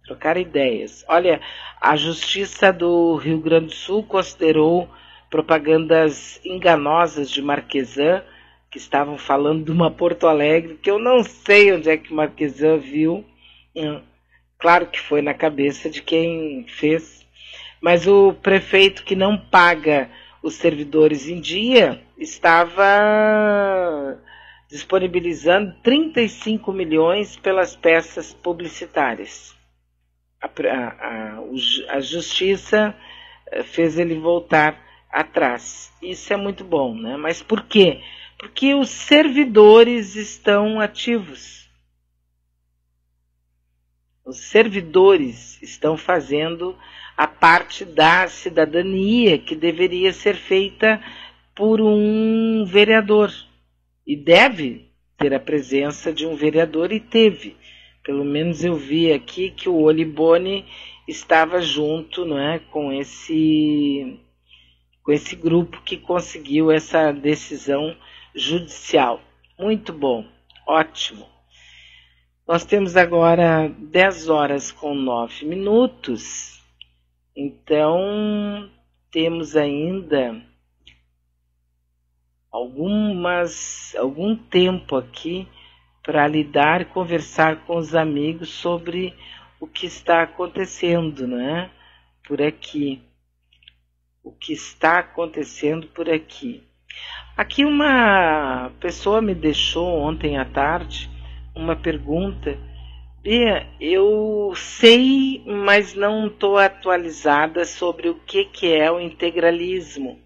trocar ideias. Olha, a Justiça do Rio Grande do Sul considerou propagandas enganosas de Marquesan, que estavam falando de uma Porto Alegre, que eu não sei onde é que Marquesan viu. Claro que foi na cabeça de quem fez. Mas o prefeito que não paga os servidores em dia estava disponibilizando 35 milhões pelas peças publicitárias. A justiça fez ele voltar atrás. Isso é muito bom, né? Mas por quê? Porque os servidores estão ativos. Os servidores estão fazendo a parte da cidadania que deveria ser feita por um vereador. E deve ter a presença de um vereador, e teve. Pelo menos eu vi aqui que o Olibone estava junto, não é, com esse grupo que conseguiu essa decisão judicial. Muito bom, ótimo. Nós temos agora 10h09. Então, temos ainda algum tempo aqui para lidar e conversar com os amigos sobre o que está acontecendo, né? Por aqui. O que está acontecendo por aqui. Aqui uma pessoa me deixou ontem à tarde uma pergunta. Bia, eu sei, mas não estou atualizada sobre o que é o integralismo.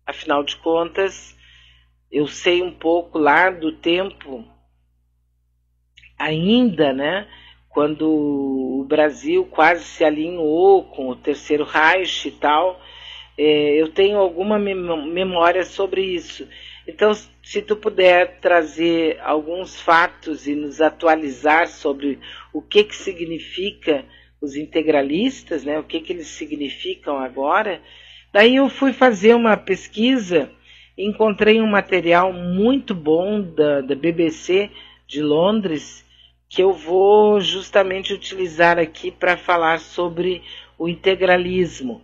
Afinal de contas, eu sei um pouco lá do tempo ainda, né, quando o Brasil quase se alinhou com o Terceiro Reich e tal. Eu tenho alguma memória sobre isso. Então, se tu puder trazer alguns fatos e nos atualizar sobre o que significa os integralistas, né, o que eles significam agora. Daí eu fui fazer uma pesquisa, encontrei um material muito bom da BBC de Londres, que eu vou justamente utilizar aqui para falar sobre o integralismo.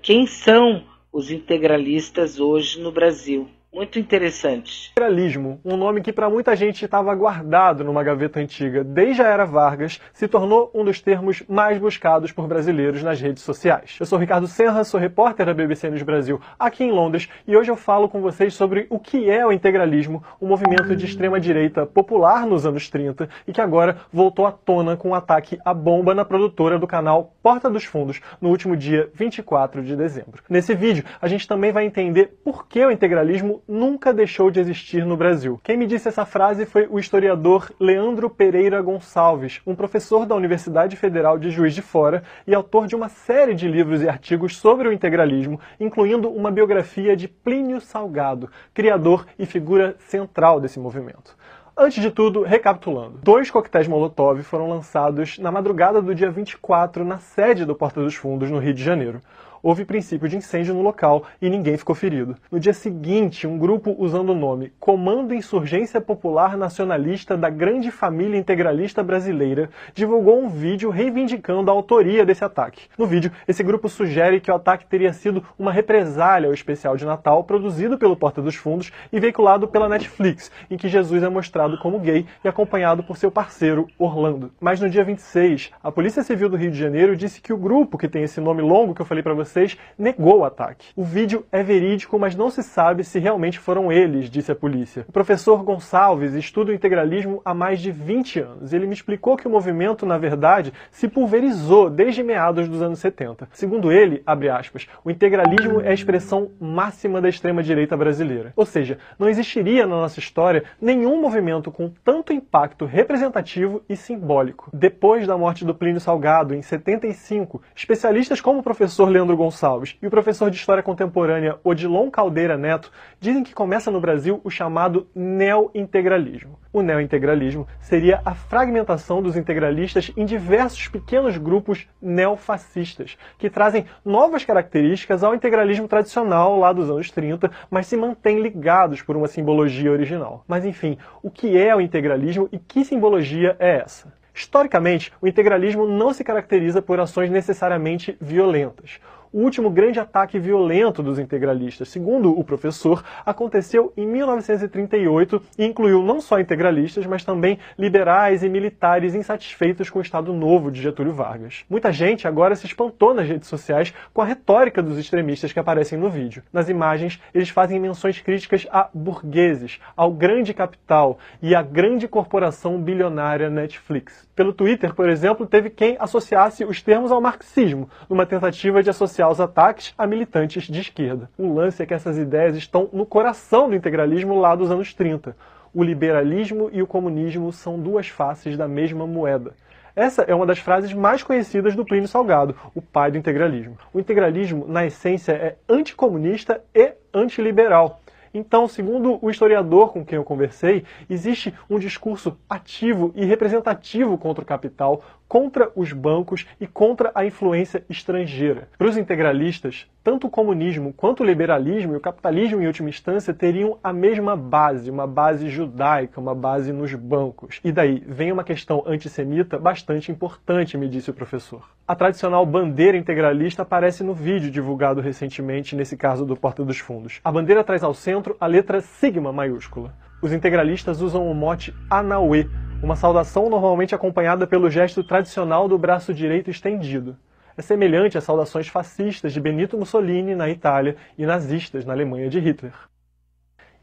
Quem são os integralistas hoje no Brasil? Muito interessante. Integralismo, um nome que para muita gente estava guardado numa gaveta antiga desde a era Vargas, se tornou um dos termos mais buscados por brasileiros nas redes sociais. Eu sou Ricardo Senra, sou repórter da BBC News Brasil aqui em Londres, e hoje eu falo com vocês sobre o que é o integralismo, um movimento de extrema-direita popular nos anos 30 e que agora voltou à tona com um ataque à bomba na produtora do canal Porta dos Fundos no último dia 24 de dezembro. Nesse vídeo, a gente também vai entender por que o integralismo nunca deixou de existir no Brasil. Quem me disse essa frase foi o historiador Leandro Pereira Gonçalves, um professor da Universidade Federal de Juiz de Fora e autor de uma série de livros e artigos sobre o integralismo, incluindo uma biografia de Plínio Salgado, criador e figura central desse movimento. Antes de tudo, recapitulando. 2 coquetéis Molotov foram lançados na madrugada do dia 24 na sede do Porta dos Fundos, no Rio de Janeiro. Houve princípio de incêndio no local e ninguém ficou ferido. No dia seguinte, um grupo usando o nome Comando Insurgência Popular Nacionalista da Grande Família Integralista Brasileira divulgou um vídeo reivindicando a autoria desse ataque. No vídeo, esse grupo sugere que o ataque teria sido uma represália ao especial de Natal produzido pelo Porta dos Fundos e veiculado pela Netflix, em que Jesus é mostrado como gay e acompanhado por seu parceiro, Orlando. Mas no dia 26, a Polícia Civil do Rio de Janeiro disse que o grupo, que tem esse nome longo que eu falei para vocês, negou o ataque. O vídeo é verídico, mas não se sabe se realmente foram eles, disse a polícia. O professor Gonçalves estuda o integralismo há mais de 20 anos. Ele me explicou que o movimento, na verdade, se pulverizou desde meados dos anos 70. Segundo ele, abre aspas, o integralismo é a expressão máxima da extrema-direita brasileira. Ou seja, não existiria na nossa história nenhum movimento com tanto impacto representativo e simbólico. Depois da morte do Plínio Salgado, em 75, especialistas como o professor Leandro Gonçalves e o professor de História Contemporânea Odilon Caldeira Neto dizem que começa no Brasil o chamado neo-integralismo. O neo-integralismo seria a fragmentação dos integralistas em diversos pequenos grupos neofascistas, que trazem novas características ao integralismo tradicional lá dos anos 30, mas se mantêm ligados por uma simbologia original. Mas enfim, o que é o integralismo e que simbologia é essa? Historicamente, o integralismo não se caracteriza por ações necessariamente violentas. O último grande ataque violento dos integralistas, segundo o professor, aconteceu em 1938 e incluiu não só integralistas, mas também liberais e militares insatisfeitos com o Estado Novo de Getúlio Vargas. Muita gente agora se espantou nas redes sociais com a retórica dos extremistas que aparecem no vídeo. Nas imagens, eles fazem menções críticas a burgueses, ao grande capital e à grande corporação bilionária Netflix. Pelo Twitter, por exemplo, teve quem associasse os termos ao marxismo, numa tentativa de associar os ataques a militantes de esquerda. O lance é que essas ideias estão no coração do integralismo lá dos anos 30. O liberalismo e o comunismo são duas faces da mesma moeda. Essa é uma das frases mais conhecidas do Plínio Salgado, o pai do integralismo. O integralismo, na essência, é anticomunista e antiliberal. Então, segundo o historiador com quem eu conversei, existe um discurso ativo e representativo contra o capital, contra os bancos e contra a influência estrangeira. Para os integralistas, tanto o comunismo quanto o liberalismo e o capitalismo, em última instância, teriam a mesma base, uma base judaica, uma base nos bancos. E daí vem uma questão antissemita bastante importante, me disse o professor. A tradicional bandeira integralista aparece no vídeo divulgado recentemente, nesse caso do Porta dos Fundos. A bandeira traz ao centro a letra sigma maiúscula. Os integralistas usam o mote Anauê, uma saudação normalmente acompanhada pelo gesto tradicional do braço direito estendido. É semelhante às saudações fascistas de Benito Mussolini na Itália e nazistas na Alemanha de Hitler.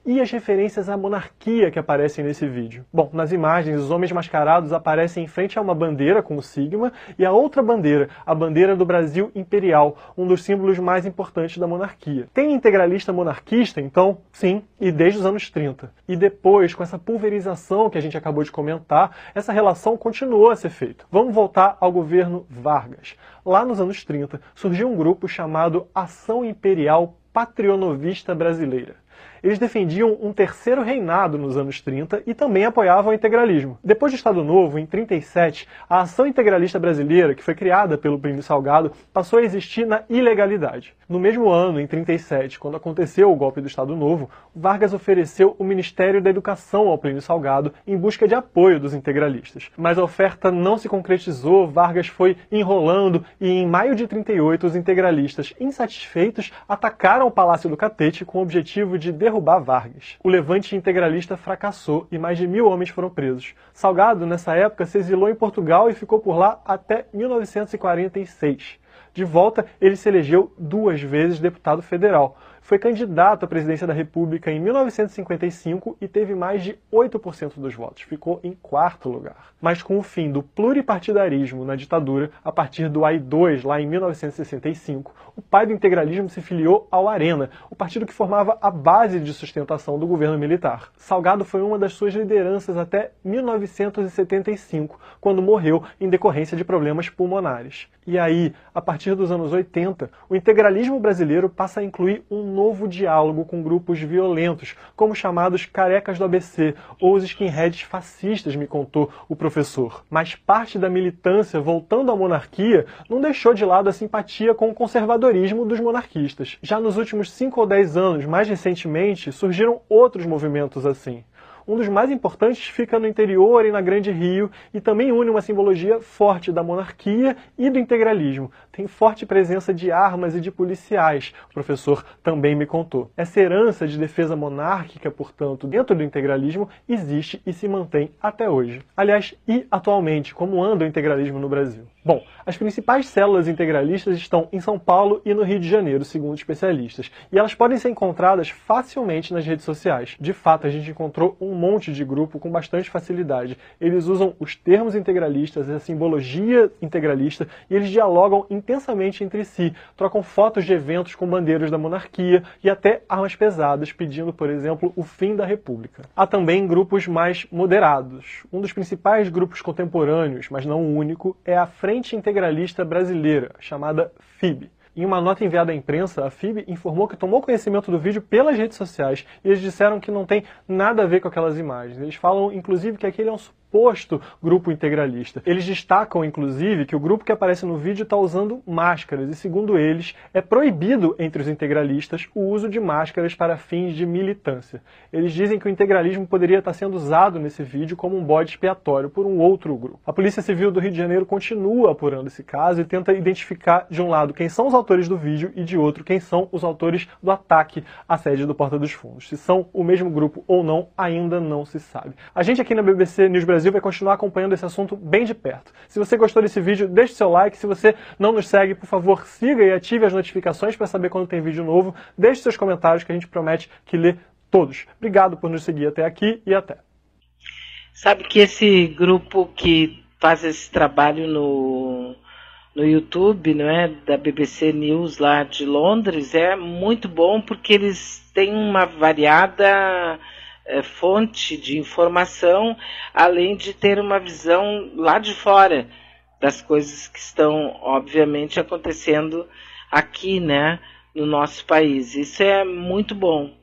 E as referências à monarquia que aparecem nesse vídeo? Bom, nas imagens, os homens mascarados aparecem em frente a uma bandeira com o sigma e a outra bandeira, a bandeira do Brasil Imperial, um dos símbolos mais importantes da monarquia. Tem integralista monarquista, então? Sim, e desde os anos 30. E depois, com essa pulverização que a gente acabou de comentar, essa relação continuou a ser feita. Vamos voltar ao governo Vargas. Lá nos anos 30, surgiu um grupo chamado Ação Imperial Patrionovista Brasileira. Eles defendiam um terceiro reinado nos anos 30 e também apoiavam o integralismo. Depois do Estado Novo, em 37, a Ação Integralista Brasileira, que foi criada pelo Plínio Salgado, passou a existir na ilegalidade. No mesmo ano, em 37, quando aconteceu o golpe do Estado Novo, Vargas ofereceu o Ministério da Educação ao Plínio Salgado em busca de apoio dos integralistas. Mas a oferta não se concretizou, Vargas foi enrolando e em maio de 38 os integralistas, insatisfeitos, atacaram o Palácio do Catete com o objetivo de derrubar Vargas. O levante integralista fracassou e mais de 1000 homens foram presos. Salgado, nessa época, se exilou em Portugal e ficou por lá até 1946. De volta, ele se elegeu 2 vezes deputado federal. Foi candidato à presidência da República em 1955 e teve mais de 8% dos votos. Ficou em 4º lugar. Mas com o fim do pluripartidarismo na ditadura, a partir do AI-2, lá em 1965, o pai do integralismo se filiou ao Arena, o partido que formava a base de sustentação do governo militar. Salgado foi uma das suas lideranças até 1975, quando morreu em decorrência de problemas pulmonares. E aí, a partir dos anos 80, o integralismo brasileiro passa a incluir um novo diálogo com grupos violentos, como os chamados carecas do ABC, ou os skinheads fascistas, me contou o professor. Mas parte da militância, voltando à monarquia, não deixou de lado a simpatia com o conservadorismo dos monarquistas. Já nos últimos 5 ou 10 anos, mais recentemente, surgiram outros movimentos assim. Um dos mais importantes fica no interior e na Grande Rio e também une uma simbologia forte da monarquia e do integralismo. Tem forte presença de armas e de policiais, o professor também me contou. Essa herança de defesa monárquica, portanto, dentro do integralismo, existe e se mantém até hoje. Aliás, e atualmente, como anda o integralismo no Brasil? Bom, as principais células integralistas estão em São Paulo e no Rio de Janeiro, segundo especialistas, e elas podem ser encontradas facilmente nas redes sociais. De fato, a gente encontrou um monte de grupo com bastante facilidade. Eles usam os termos integralistas, a simbologia integralista, e eles dialogam intensamente entre si, trocam fotos de eventos com bandeiras da monarquia e até armas pesadas, pedindo, por exemplo, o fim da República. Há também grupos mais moderados. Um dos principais grupos contemporâneos, mas não o único, é a Frente Integralista Brasileira, chamada FIB. Em uma nota enviada à imprensa, a FIB informou que tomou conhecimento do vídeo pelas redes sociais e eles disseram que não tem nada a ver com aquelas imagens. Eles falam, inclusive, que aquele é um suposto grupo integralista. Eles destacam, inclusive, que o grupo que aparece no vídeo está usando máscaras e, segundo eles, é proibido entre os integralistas o uso de máscaras para fins de militância. Eles dizem que o integralismo poderia estar sendo usado nesse vídeo como um bode expiatório por um outro grupo. A Polícia Civil do Rio de Janeiro continua apurando esse caso e tenta identificar, de um lado, quem são os autores do vídeo e, de outro, quem são os autores do ataque à sede do Porta dos Fundos. Se são o mesmo grupo ou não, ainda não se sabe. A gente aqui na BBC News Brasil vai continuar acompanhando esse assunto bem de perto. Se você gostou desse vídeo, deixe seu like. Se você não nos segue, por favor, siga e ative as notificações para saber quando tem vídeo novo. Deixe seus comentários que a gente promete que lê todos. Obrigado por nos seguir até aqui e até. Sabe que esse grupo que faz esse trabalho no YouTube, não é, da BBC News lá de Londres, é muito bom porque eles têm uma variada fonte de informação, além de ter uma visão lá de fora das coisas que estão, obviamente, acontecendo aqui, né, no nosso país. Isso é muito bom,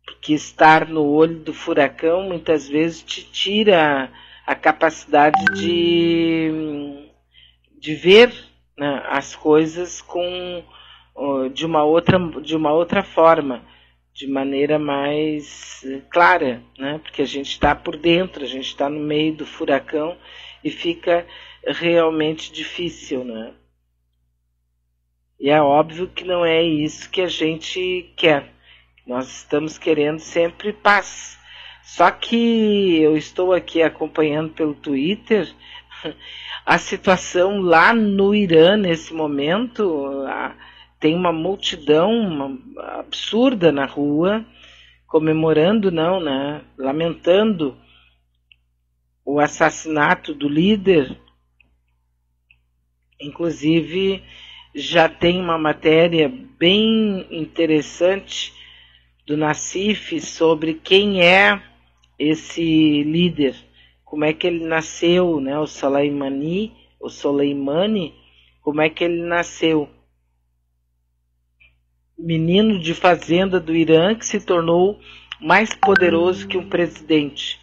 porque estar no olho do furacão muitas vezes te tira a capacidade de ver, né, as coisas de uma outra forma, de maneira mais clara, né? Porque a gente está por dentro, a gente está no meio do furacão e fica realmente difícil, né? E é óbvio que não é isso que a gente quer. Nós estamos querendo sempre paz. Só que eu estou aqui acompanhando pelo Twitter a situação lá no Irã nesse momento. Tem uma multidão absurda na rua, comemorando, não, né? Lamentando o assassinato do líder. Inclusive, já tem uma matéria bem interessante do Nassif sobre quem é esse líder, como é que ele nasceu, né? O Soleimani, como é que ele nasceu? Menino de fazenda do Irã que se tornou mais poderoso que um presidente.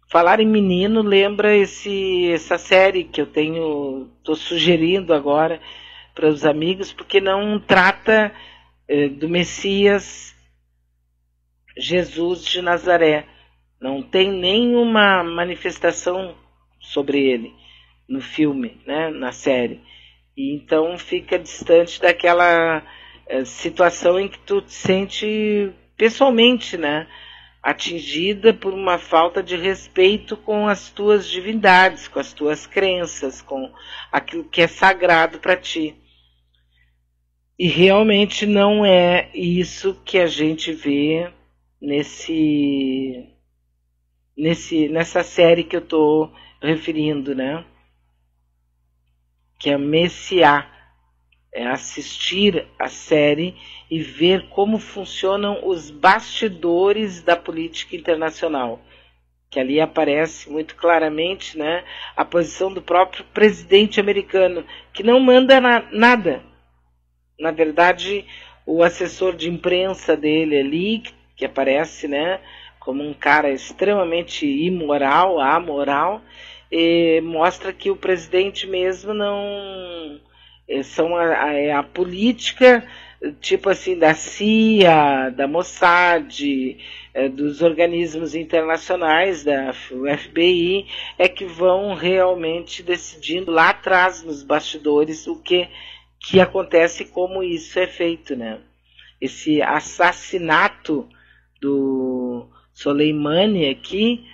Falar em menino lembra essa série que eu estou sugerindo agora para os amigos, porque não trata do Messias Jesus de Nazaré. Não tem nenhuma manifestação sobre ele no filme, né, na série. E então fica distante daquela situação em que tu te sente pessoalmente, né, atingida por uma falta de respeito com as tuas divindades, com as tuas crenças, com aquilo que é sagrado para ti. E realmente não é isso que a gente vê nessa série que eu estou referindo, né? Que é Messiá. É assistir a série e ver como funcionam os bastidores da política internacional. Que ali aparece muito claramente, né, a posição do próprio presidente americano, que não manda nada. Na verdade, o assessor de imprensa dele ali, que aparece, né, como um cara extremamente imoral, amoral, mostra que o presidente mesmo não... são a política, tipo assim, da CIA, da Mossad, dos organismos internacionais, da FBI, é que vão realmente decidindo lá atrás, nos bastidores, o que acontece e como isso é feito, né? Esse assassinato do Soleimani aqui,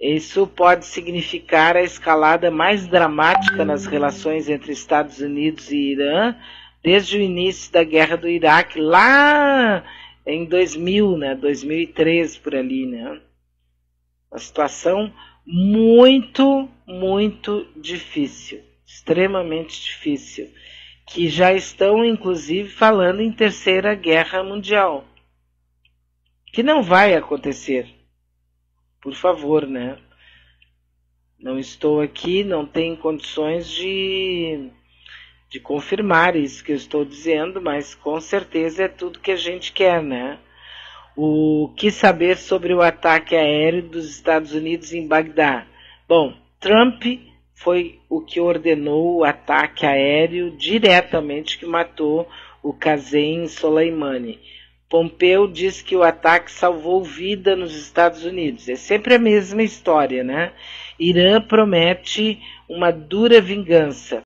isso pode significar a escalada mais dramática nas relações entre Estados Unidos e Irã desde o início da guerra do Iraque, lá em 2000, né, 2003, por ali, né? Uma situação muito, muito difícil, extremamente difícil, que já estão, inclusive, falando em terceira guerra mundial, que não vai acontecer. Por favor, né? Não estou aqui, não tenho condições de confirmar isso que eu estou dizendo, mas com certeza é tudo que a gente quer, né? O que saber sobre o ataque aéreo dos Estados Unidos em Bagdá? Bom, Trump foi o que ordenou o ataque aéreo diretamente que matou o Qasem Soleimani. Pompeu diz que o ataque salvou vida nos Estados Unidos. É sempre a mesma história, né? Irã promete uma dura vingança.